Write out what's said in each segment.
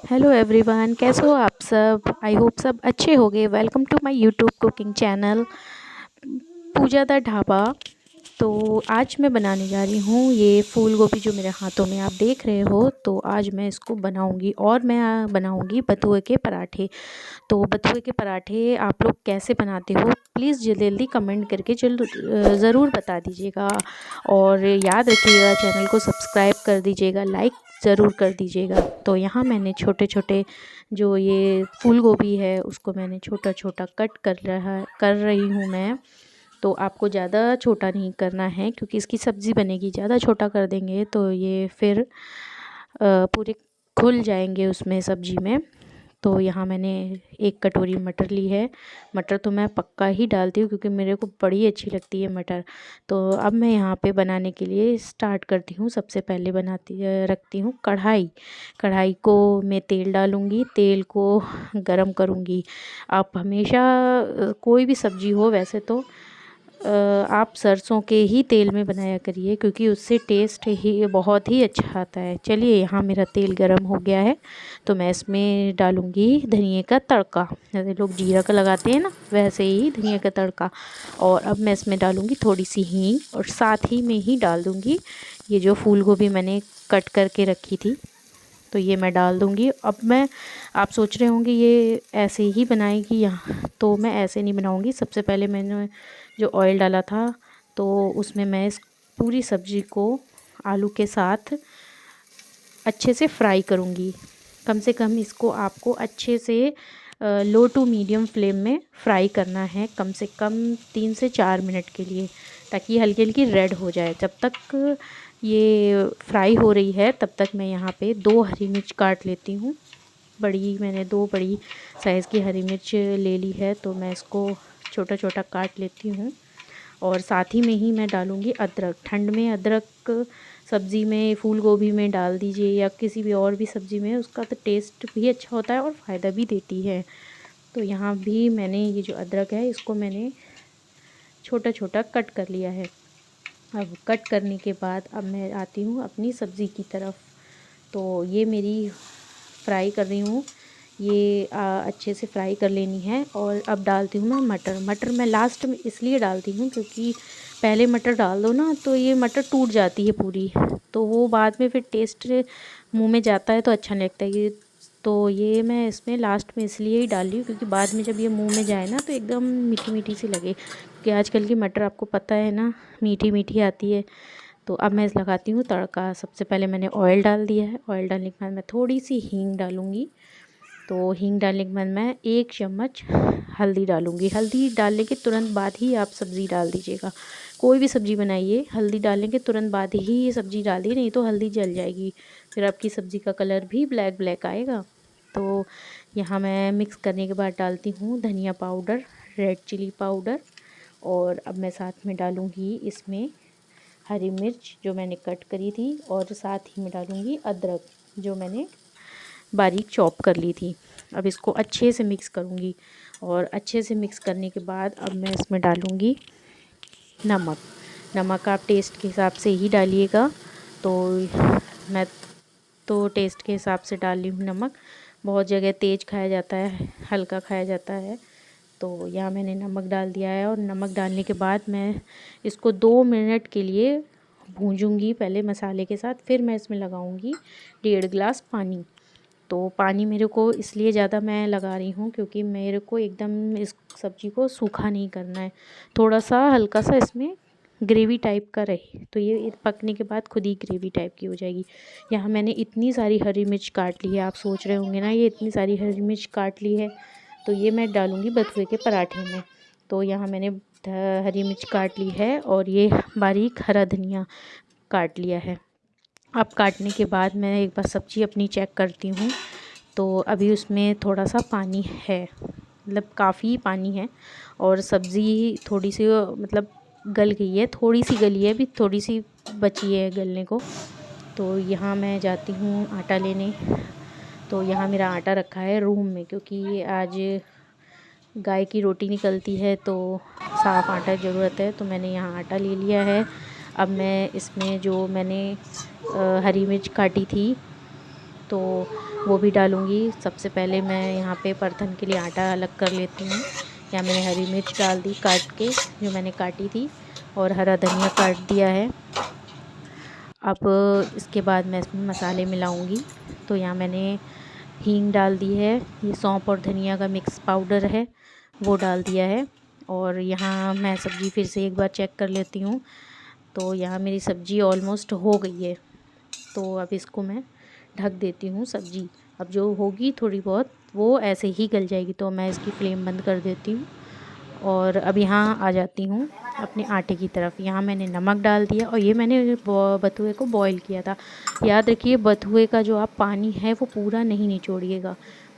Hello everyone, कैसे हो आप सब। आई होप सब अच्छे होंगे। Welcome to my YouTube cooking channel Pooja the dhaba. तो आज मैं बनाने जा रही हूँ ये फूल गोभी जो मेरे हाथों में आप देख रहे हो। तो आज मैं इसको बनाऊँगी और मैं बनाऊँगी बथुए के पराठे। तो बथुए के पराठे आप लोग कैसे बनाते हो प्लीज़ जल्दी जल्दी कमेंट करके ज़रूर बता दीजिएगा। और याद रखिएगा चैनल को सब्सक्राइब कर दीजिएगा, लाइक ज़रूर कर दीजिएगा। तो यहाँ मैंने छोटे छोटे जो ये फूल गोभी है उसको मैंने छोटा छोटा कट कर रही हूँ मैं। तो आपको ज़्यादा छोटा नहीं करना है क्योंकि इसकी सब्ज़ी बनेगी। ज़्यादा छोटा कर देंगे तो ये फिर पूरे खुल जाएंगे उसमें सब्ज़ी में। तो यहाँ मैंने एक कटोरी मटर ली है। मटर तो मैं पक्का ही डालती हूँ क्योंकि मेरे को बड़ी अच्छी लगती है मटर। तो अब मैं यहाँ पे बनाने के लिए स्टार्ट करती हूँ। सबसे पहले रखती हूँ कढ़ाई। कढ़ाई को मैं तेल डालूँगी, तेल को गरम करूँगी। आप हमेशा कोई भी सब्ज़ी हो वैसे तो आप सरसों के ही तेल में बनाया करिए क्योंकि उससे टेस्ट ही बहुत ही अच्छा आता है। चलिए यहाँ मेरा तेल गरम हो गया है तो मैं इसमें डालूँगी धनिए का तड़का। जैसे लोग जीरा का लगाते हैं ना वैसे ही धनिया का तड़का। और अब मैं इसमें डालूँगी थोड़ी सी हींग और साथ ही में ही डाल दूँगी ये जो फूल गोभी मैंने कट करके रखी थी। तो ये मैं डाल दूँगी। अब मैं आप सोच रहे होंगे ये ऐसे ही बनाएगी यहाँ, तो मैं ऐसे नहीं बनाऊँगी। सबसे पहले मैंने जो ऑयल डाला था तो उसमें मैं इस पूरी सब्ज़ी को आलू के साथ अच्छे से फ्राई करूँगी। कम से कम इसको आपको अच्छे से लो टू मीडियम फ्लेम में फ्राई करना है, कम से कम 3 से 4 मिनट के लिए, ताकि हल्की हल्की रेड हो जाए। जब तक ये फ्राई हो रही है तब तक मैं यहाँ पे 2 हरी मिर्च काट लेती हूँ। मैंने 2 बड़ी साइज़ की हरी मिर्च ले ली है तो मैं इसको छोटा छोटा काट लेती हूँ। और साथ ही में ही मैं डालूँगी अदरक। ठंड में अदरक सब्ज़ी में, फूल गोभी में डाल दीजिए या किसी भी और भी सब्ज़ी में, उसका तो टेस्ट भी अच्छा होता है और फ़ायदा भी देती है। तो यहाँ भी मैंने ये जो अदरक है इसको मैंने छोटा छोटा कट कर लिया है। अब कट करने के बाद अब मैं आती हूँ अपनी सब्ज़ी की तरफ। तो ये मेरी फ्राई कर रही हूँ, ये अच्छे से फ्राई कर लेनी है। और अब डालती हूँ मैं मटर। मटर मैं लास्ट में इसलिए डालती हूँ क्योंकि पहले मटर डाल दो ना तो ये मटर टूट जाती है पूरी, तो वो बाद में फिर टेस्ट मुंह में जाता है तो अच्छा नहीं लगता है ये। तो ये मैं इसमें लास्ट में इसलिए ही डाल रही हूँ क्योंकि बाद में जब ये मुंह में जाए ना तो एकदम मीठी मीठी सी लगे, क्योंकि आजकल की मटर आपको पता है ना मीठी मीठी आती है। तो अब मैं इस लगाती हूँ तड़का। सबसे पहले मैंने ऑयल डाल दिया है। ऑयल डालने के बाद मैं थोड़ी सी हींग डालूँगी। तो हींग डालने के बाद मैं 1 चम्मच हल्दी डालूँगी। हल्दी डालने के तुरंत बाद ही आप सब्ज़ी डाल दीजिएगा। कोई भी सब्ज़ी बनाइए हल्दी डालने के तुरंत बाद ही ये सब्ज़ी डालिए, नहीं तो हल्दी जल जाएगी, फिर आपकी सब्ज़ी का कलर भी ब्लैक ब्लैक आएगा। तो यहाँ मैं मिक्स करने के बाद डालती हूँ धनिया पाउडर, रेड चिली पाउडर। और अब मैं साथ में डालूँगी इसमें हरी मिर्च जो मैंने कट करी थी, और साथ ही में डालूँगी अदरक जो मैंने बारीक चॉप कर ली थी। अब इसको अच्छे से मिक्स करूँगी। और अच्छे से मिक्स करने के बाद अब मैं इसमें डालूँगी नमक। नमक आप टेस्ट के हिसाब से ही डालिएगा। तो मैं तो टेस्ट के हिसाब से डाल रही हूँ नमक। बहुत जगह तेज़ खाया जाता है, हल्का खाया जाता है। तो यहाँ मैंने नमक डाल दिया है। और नमक डालने के बाद मैं इसको 2 मिनट के लिए भूंजूंगी पहले मसाले के साथ, फिर मैं इसमें लगाऊंगी 1.5 गिलास पानी। तो पानी मेरे को इसलिए ज़्यादा मैं लगा रही हूँ क्योंकि मेरे को एकदम इस सब्ज़ी को सूखा नहीं करना है, थोड़ा सा हल्का सा इसमें ग्रेवी टाइप का रहे, तो ये पकने के बाद खुद ही ग्रेवी टाइप की हो जाएगी। यहाँ मैंने इतनी सारी हरी मिर्च काट ली है। आप सोच रहे होंगे ना ये इतनी सारी हरी मिर्च काट ली है, तो ये मैं डालूँगी बथुए के पराठे में। तो यहाँ मैंने हरी मिर्च काट ली है और ये बारीक हरा धनिया काट लिया है। अब काटने के बाद मैं एक बार सब्ज़ी अपनी चेक करती हूँ। तो अभी उसमें थोड़ा सा पानी है, मतलब काफ़ी पानी है। और सब्ज़ी थोड़ी सी मतलब गल गई है, थोड़ी सी गली है, अभी थोड़ी सी बची है गलने को। तो यहाँ मैं जाती हूँ आटा लेने। तो यहाँ मेरा आटा रखा है रूम में, क्योंकि आज गाय की रोटी निकलती है तो साफ़ आटा ज़रूरत है। तो मैंने यहाँ आटा ले लिया है। अब मैं इसमें जो मैंने हरी मिर्च काटी थी तो वो भी डालूँगी। सबसे पहले मैं यहाँ पे परथन के लिए आटा अलग कर लेती हूँ। यहाँ मैंने हरी मिर्च डाल दी काट के, जो मैंने काटी थी, और हरा धनिया काट दिया है। अब इसके बाद मैं इसमें मसाले मिलाऊंगी। तो यहाँ मैंने हींग डाल दी है, ये सौंफ और धनिया का मिक्स पाउडर है वो डाल दिया है। और यहाँ मैं सब्ज़ी फिर से एक बार चेक कर लेती हूँ। तो यहाँ मेरी सब्ज़ी ऑलमोस्ट हो गई है, तो अब इसको मैं ढक देती हूँ। सब्ज़ी अब जो होगी थोड़ी बहुत वो ऐसे ही गल जाएगी, तो मैं इसकी फ्लेम बंद कर देती हूँ। और अब यहाँ आ जाती हूँ अपने आटे की तरफ। यहाँ मैंने नमक डाल दिया, और ये मैंने बथुए को बॉईल किया था। याद रखिए, बथुए का जो आप पानी है वो पूरा नहीं निचोड़िएगा।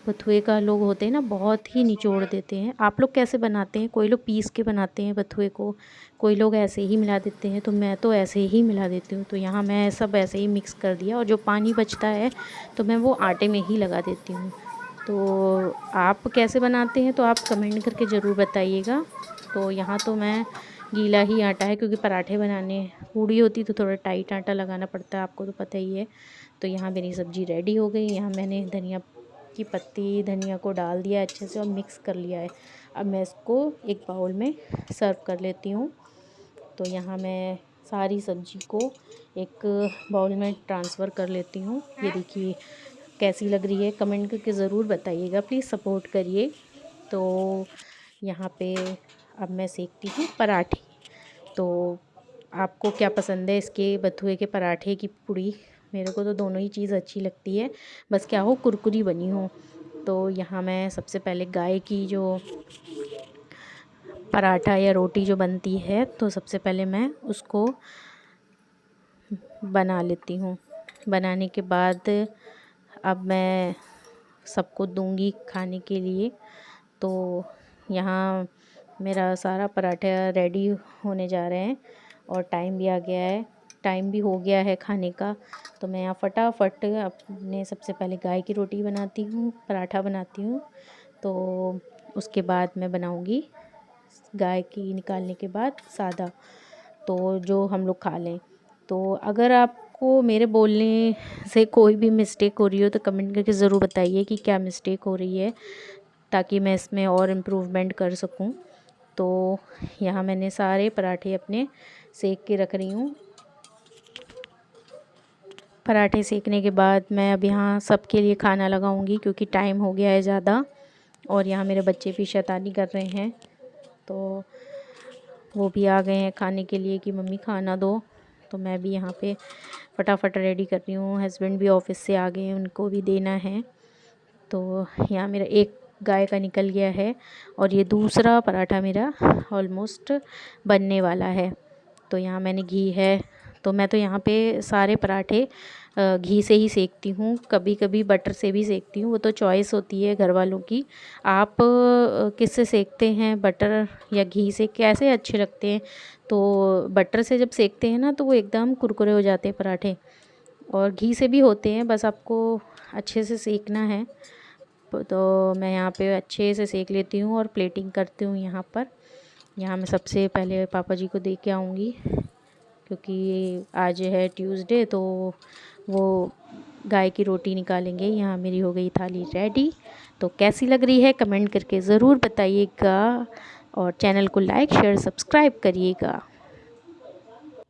बथुए का लोग होते हैं ना, बहुत ही निचोड़ देते हैं। आप लोग कैसे बनाते हैं? कोई लोग पीस के बनाते हैं बथुए को, कोई लोग ऐसे ही मिला देते हैं, तो मैं तो ऐसे ही मिला देती हूँ। तो यहाँ मैं सब ऐसे ही मिक्स कर दिया, और जो पानी बचता है तो मैं वो आटे में ही लगा देती हूँ। तो आप कैसे बनाते हैं तो आप कमेंट करके ज़रूर बताइएगा। तो यहाँ तो मैं गीला ही आटा है, क्योंकि पराठे बनाने पूड़ी होती तो थोड़ा टाइट आटा लगाना पड़ता है, आपको तो पता ही है। तो यहाँ मेरी सब्ज़ी रेडी हो गई। यहाँ मैंने धनिया की पत्ती, धनिया को डाल दिया अच्छे से और मिक्स कर लिया है। अब मैं इसको एक बाउल में सर्व कर लेती हूँ। तो यहाँ मैं सारी सब्ज़ी को एक बाउल में ट्रांसफ़र कर लेती हूँ। ये देखिए कैसी लग रही है, कमेंट करके ज़रूर बताइएगा, प्लीज़ सपोर्ट करिए। तो यहाँ पे अब मैं सेकती हूँ पराठे। तो आपको क्या पसंद है, इसके बथुए के पराठे की पूड़ी? मेरे को तो दोनों ही चीज़ अच्छी लगती है, बस क्या हो कुरकुरी बनी हो। तो यहाँ मैं सबसे पहले गाय की जो पराठा या रोटी जो बनती है, तो सबसे पहले मैं उसको बना लेती हूँ। बनाने के बाद अब मैं सबको दूंगी खाने के लिए। तो यहाँ मेरा सारा पराठा रेडी होने जा रहे हैं, और टाइम भी आ गया है, टाइम भी हो गया है खाने का। तो मैं यहाँ फटाफट अपने सबसे पहले गाय की रोटी बनाती हूँ, पराठा बनाती हूँ। तो उसके बाद मैं बनाऊँगी गाय की निकालने के बाद सादा, तो जो हम लोग खा लें। तो अगर आपको मेरे बोलने से कोई भी मिस्टेक हो रही हो तो कमेंट करके ज़रूर बताइए कि क्या मिस्टेक हो रही है, ताकि मैं इसमें और इम्प्रूवमेंट कर सकूं। तो यहाँ मैंने सारे पराठे अपने सेक के रख रही हूँ। पराठे सेकने के बाद मैं अब यहाँ सबके लिए खाना लगाऊंगी, क्योंकि टाइम हो गया है ज़्यादा। और यहाँ मेरे बच्चे भी शैतानी कर रहे हैं, तो वो भी आ गए हैं खाने के लिए कि मम्मी खाना दो। तो मैं भी यहाँ पे फटाफट रेडी कर रही हूँ। हस्बैंड भी ऑफिस से आ गए हैं, उनको भी देना है। तो यहाँ मेरा एक गाय का निकल गया है, और ये दूसरा पराठा मेरा ऑलमोस्ट बनने वाला है। तो यहाँ मैंने घी है, तो मैं तो यहाँ पे सारे पराठे घी से ही सेकती हूँ। कभी कभी बटर से भी सेकती हूँ, वो तो चॉइस होती है घर वालों की। आप किस से सेकते हैं, बटर या घी से, कैसे अच्छे लगते हैं? तो बटर से जब सेकते हैं ना तो वो एकदम कुरकुरे हो जाते हैं पराठे, और घी से भी होते हैं, बस आपको अच्छे से सेकना है। तो मैं यहाँ पे अच्छे से सेक लेती हूँ और प्लेटिंग करती हूँ यहाँ पर। यहाँ मैं सबसे पहले पापा जी को दे के आऊँगी, क्योंकि आज है ट्यूसडे, तो वो गाय की रोटी निकालेंगे। यहाँ मेरी हो गई थाली रेडी। तो कैसी लग रही है कमेंट करके ज़रूर बताइएगा, और चैनल को लाइक शेयर सब्सक्राइब करिएगा।